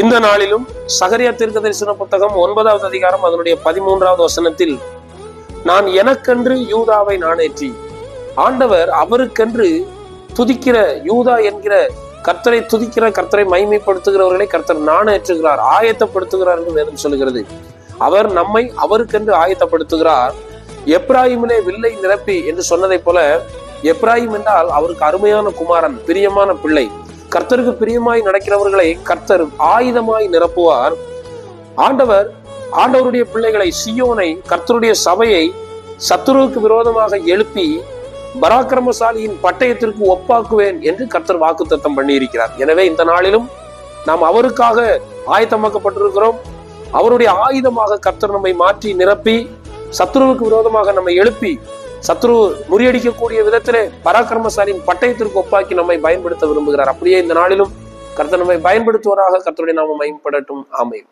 இந்த நாளிலும் சகரியா தீர்க்கதரிசன புத்தகம் 9வது அதிகாரம் அதனுடைய 13வது வசனத்தில், நான் எனக்கென்று யூதாவை நாணேற்றி, ஆண்டவர் அவருக்கென்று துதிக்கிற யூதா என்கிற கர்த்தரை துதிக்கிற, கர்த்தரை மைமைப்படுத்துகிறவர்களை கர்த்தர் நாணேற்றுகிறார், ஆயத்தப்படுத்துகிறார் என்று வேதம் சொல்லுகிறது. அவர் நம்மை அவருக்கென்று ஆயத்தப்படுத்துகிறார். எப்ராயிமிலே வில்லை நிரப்பி என்று சொன்னதை போல, எப்ராயிம் என்றால் அவருக்கு அருமையான குமாரன், பிரியமான பிள்ளை. கர்த்தருக்கு பிரியமாய் நடக்கிறவர்களை கர்த்தர் ஆயுதமாய் நிரப்புவார். ஆண்டவருடைய பிள்ளைகளை, சியோனை, கர்த்தருடைய சபையை சத்துருவுக்கு விரோதமாக எழுப்பி பராக்கிரமசாலியின் பட்டயத்திற்கு ஒப்பாக்குவேன் என்று கர்த்தர் வாக்குத்தத்தம் பண்ணி இருக்கிறார். எனவே இந்த நாளிலும் நாம் அவருக்காக ஆயத்தமாக்கப்பட்டிருக்கிறோம். அவருடைய ஆயுதமாக கர்த்தர் நம்மை மாற்றி நிரப்பி, சத்துருவுக்கு விரோதமாக நம்மை எழுப்பி, சத்ரு முறியடிக்கக்கூடிய விதத்திலே பராக்கிரமசாலியின் பட்டயத்திற்கு ஒப்பாக்கி நம்மை பயன்படுத்த விரும்புகிறார். அப்படியே இந்த நாளிலும் கர்த்தர் நம்மை பயன்படுத்துவராக. கர்த்தருடைய நாமம் மகிமைப்படட்டும். ஆமென்.